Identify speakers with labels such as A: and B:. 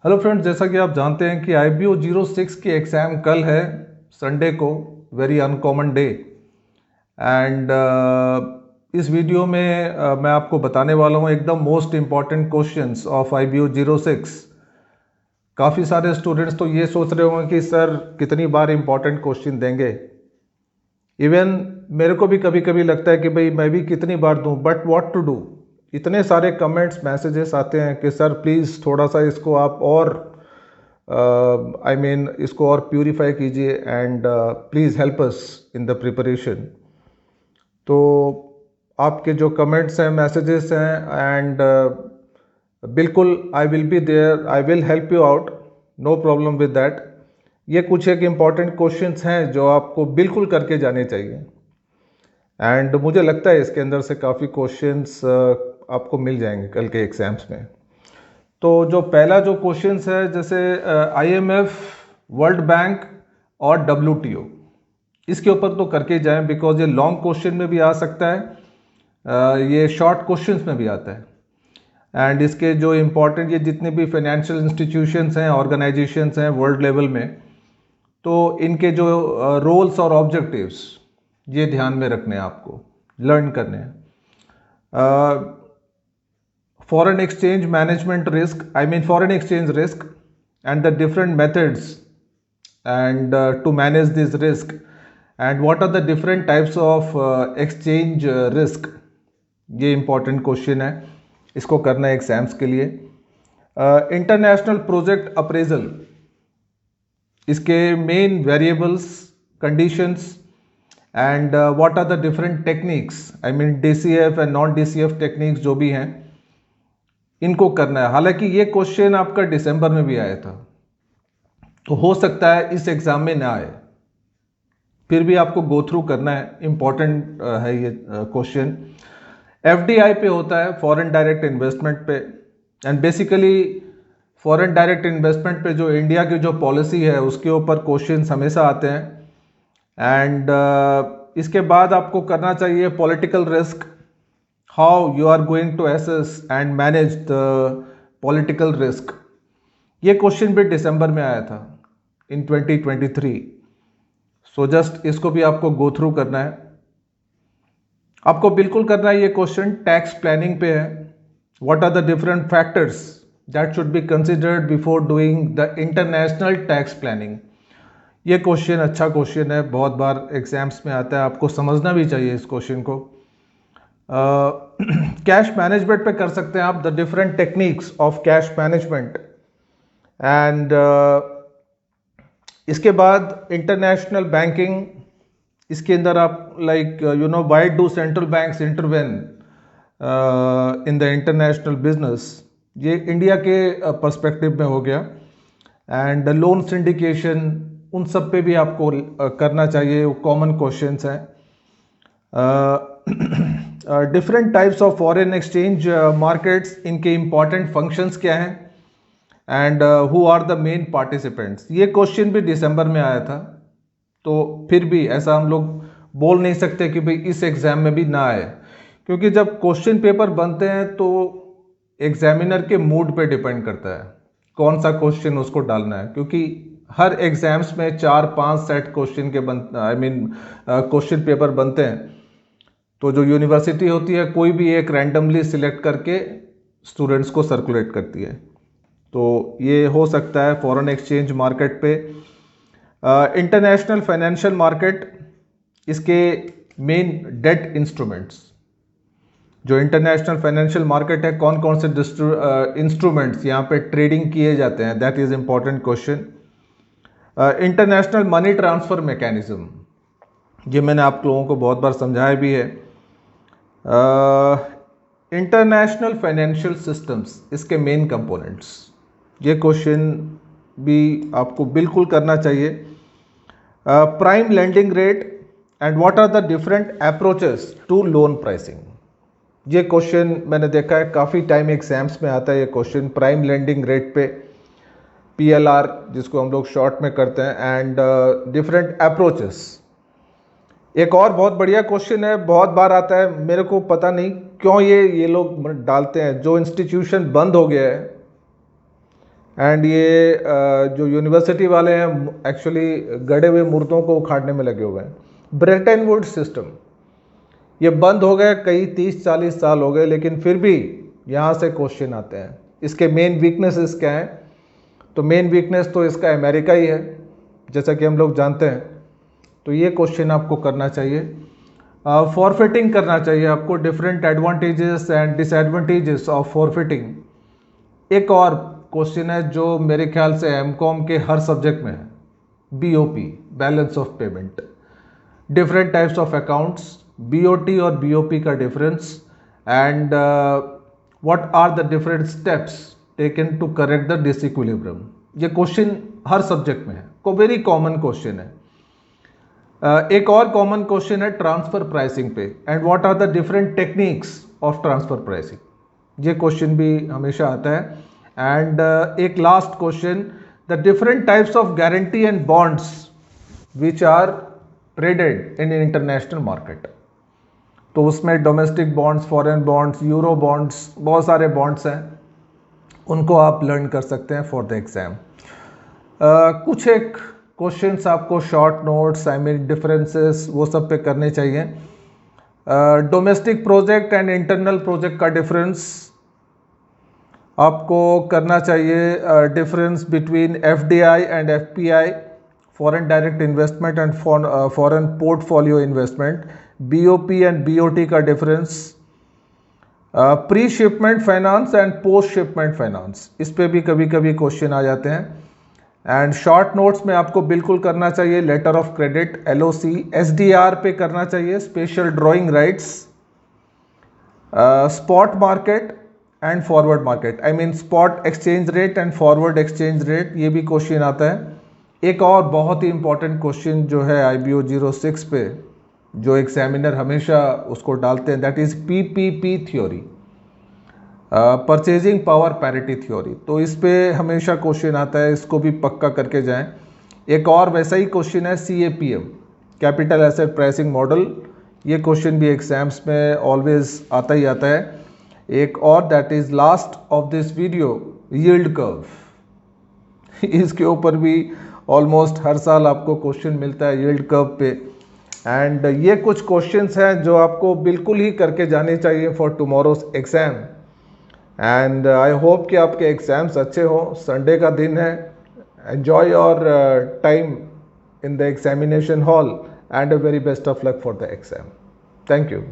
A: Hello friends, जैसा कि आप जानते हैं कि IBO 06 की एग्ज़ाम कल है, संडे को। Very uncommon day. एंड इस वीडियो में मैं आपको बताने वाला हूँ एकदम most important questions of IBO 06। काफ़ी सारे स्टूडेंट्स तो ये सोच रहे होंगे कि सर कितनी बार इम्पॉर्टेंट क्वेश्चन देंगे। इवन मेरे को भी कभी कभी लगता है कि भाई मैं भी कितनी बार दूं, बट व्हाट टू डू। इतने सारे कमेंट्स मैसेजेस आते हैं कि सर प्लीज़ थोड़ा सा इसको आप और इसको और प्यूरिफाई कीजिए and please help us in the preparation. तो आपके जो कमेंट्स हैं, मैसेजेस हैं, एंड बिल्कुल I will be there, I will help you out, no problem with that. ये कुछ एक इम्पॉर्टेंट क्वेश्चंस हैं जो आपको बिल्कुल करके जाने चाहिए, एंड मुझे लगता है इसके अंदर से काफ़ी क्वेश्चंस आपको मिल जाएंगे कल के एग्जाम्स में। तो जो पहला जो क्वेश्चंस है, जैसे IMF, वर्ल्ड बैंक और WTO, इसके ऊपर तो करके जाएं बिकॉज ये लॉन्ग क्वेश्चन में भी आ सकता है, ये शॉर्ट क्वेश्चंस में भी आता है। एंड इसके जो इम्पोर्टेंट ये जितने भी फाइनेंशियल इंस्टीट्यूशंस हैं, ऑर्गेनाइजेशंस हैं वर्ल्ड लेवल में, तो इनके जो रोल्स और ऑब्जेक्टिव्स ये ध्यान में रखने हैं, आपको लर्न करने हैं। Foreign exchange management risk, foreign exchange risk and the different methods and to manage this risk, and what are the different types of exchange risk, ये important question है, इसको करना है एग्जाम्स के लिए। इंटरनेशनल प्रोजेक्ट अप्रेजल, इसके main variables, conditions and what are the different techniques, DCF and non DCF techniques जो भी हैं, इनको करना है। हालांकि ये क्वेश्चन आपका दिसंबर में भी आया था, तो हो सकता है इस एग्जाम में ना आए, फिर भी आपको गो थ्रू करना है, इंपॉर्टेंट है ये क्वेश्चन। FDI पे होता है, फॉरेन डायरेक्ट इन्वेस्टमेंट पे, and basically foreign direct investment पे जो इंडिया की जो पॉलिसी है उसके ऊपर क्वेश्चन हमेशा आते हैं। एंड इसके बाद आपको करना चाहिए political risk, how you are going to assess and manage the political risk. ये क्वेश्चन भी दिसंबर में आया था इन 2023। सो जस्ट इसको भी आपको गो थ्रू करना है, आपको बिल्कुल करना है। ये क्वेश्चन टैक्स प्लानिंग पे है। What are the different factors that should be considered before doing the international tax planning. ये क्वेश्चन अच्छा क्वेश्चन है, बहुत बार एग्जाम्स में आता है, आपको समझना भी चाहिए इस क्वेश्चन को। कैश मैनेजमेंट पे कर सकते हैं आप, the different techniques of cash management. And इसके बाद इंटरनेशनल बैंकिंग, इसके अंदर आप why do central banks intervene in the international business, ये इंडिया के पर्सपेक्टिव में हो गया। एंड लोन सिंडिकेशन, उन सब पे भी आपको करना चाहिए, वो कॉमन क्वेश्चंस हैं। Different types of foreign exchange markets, इनके इंपॉर्टेंट फंक्शंस क्या हैं, and who are the main participants. ये क्वेश्चन भी दिसंबर में आया था, तो फिर भी ऐसा हम लोग बोल नहीं सकते कि भाई इस एग्जाम में भी ना आए, क्योंकि जब क्वेश्चन पेपर बनते हैं तो एग्जामिनर के मूड पे डिपेंड करता है कौन सा क्वेश्चन उसको डालना है, क्योंकि हर एग्जाम्स में 4-5 सेट क्वेश्चन के क्वेश्चन पेपर बनते हैं। तो जो यूनिवर्सिटी होती है कोई भी एक रैंडमली सिलेक्ट करके स्टूडेंट्स को सर्कुलेट करती है। तो ये हो सकता है फॉरेन एक्सचेंज मार्केट पे। इंटरनेशनल फाइनेंशियल मार्केट, इसके मेन डेट इंस्ट्रूमेंट्स, जो इंटरनेशनल फाइनेंशियल मार्केट है, कौन कौन से इंस्ट्रूमेंट्स यहाँ पे ट्रेडिंग किए जाते हैं, that is important question. International money transfer mechanism, ये मैंने आप लोगों को बहुत बार समझाया भी है। इंटरनेशनल फाइनेंशियल सिस्टम्स, इसके मेन कंपोनेंट्स, ये क्वेश्चन भी आपको बिल्कुल करना चाहिए। Prime lending rate and what are the different approaches to loan pricing, ये क्वेश्चन मैंने देखा है काफ़ी टाइम एग्जाम्स में आता है। ये क्वेश्चन प्राइम लेंडिंग रेट पे, PLR जिसको हम लोग शॉर्ट में करते हैं, एंड डिफरेंट अप्रोचेस। एक और बहुत बढ़िया क्वेश्चन है, बहुत बार आता है, मेरे को पता नहीं क्यों ये लोग डालते हैं, जो इंस्टीट्यूशन बंद हो गया है एंड ये जो यूनिवर्सिटी वाले हैं एक्चुअली गड़े हुए मुर्दों को उखाड़ने में लगे हुए हैं। ब्रेटन वुड्स सिस्टम ये बंद हो गए, कई 30-40 साल हो गए, लेकिन फिर भी यहाँ से क्वेश्चन आते हैं। इसके मेन वीकनेसेस क्या हैं? तो मेन वीकनेस तो इसका अमेरिका ही है, जैसा कि हम लोग जानते हैं। तो ये क्वेश्चन आपको करना चाहिए। फॉरफिटिंग करना चाहिए आपको, different advantages and disadvantages of forfaiting. एक और क्वेश्चन है जो मेरे ख्याल से एमकॉम के हर सब्जेक्ट में है, BOP, balance of payment, different types of accounts, BOT और बीओपी का difference, and what are the different steps taken to correct the disequilibrium. ये क्वेश्चन हर सब्जेक्ट में है, को वेरी कॉमन क्वेश्चन है। एक और कॉमन क्वेश्चन है ट्रांसफर प्राइसिंग पे, and what are the different techniques of transfer pricing. ये क्वेश्चन भी हमेशा आता है। एंड एक last question, the different types of guarantee and bonds which are traded in international market. तो उसमें domestic bonds, foreign bonds, euro bonds, बहुत सारे बॉन्ड्स हैं, उनको आप लर्न कर सकते हैं फॉर द एग्जाम। कुछ एक क्वेश्चंस आपको short notes, I mean differences, वो सब पे करने चाहिए। Domestic project and internal project का डिफरेंस आपको करना चाहिए। Difference between FDI and FPI, foreign direct investment and foreign portfolio investment, BOP and BOT का difference, pre shipment finance and post shipment finance, इस पे भी कभी कभी क्वेश्चन आ जाते हैं। एंड शॉर्ट नोट्स में आपको बिल्कुल करना चाहिए letter of credit, LOC, SDR पे करना चाहिए, special drawing rights, spot market and forward market, I mean spot exchange rate and forward exchange rate, ये भी क्वेश्चन आता है। एक और बहुत ही इंपॉर्टेंट क्वेश्चन जो है IBO 06 पे, जो एग्जामिनर हमेशा उसको डालते हैं, that is PPP theory, purchasing power parity theory. तो इस पे हमेशा क्वेश्चन आता है, इसको भी पक्का करके जाएं। एक और वैसा ही क्वेश्चन है CAPM, capital asset pricing model, ये क्वेश्चन भी एग्जाम्स में ऑलवेज आता ही आता है। एक और that is last of this video, yield curve. इसके ऊपर भी ऑलमोस्ट हर साल आपको क्वेश्चन मिलता है यील्ड कर्व पे। एंड ये कुछ क्वेश्चंस हैं जो आपको बिल्कुल ही करके जाने चाहिए for tomorrow's exam. And I hope कि आपके एग्जाम्स अच्छे हों। संडे का दिन है, enjoy your time in the examination hall and a very best of luck for the exam. Thank you.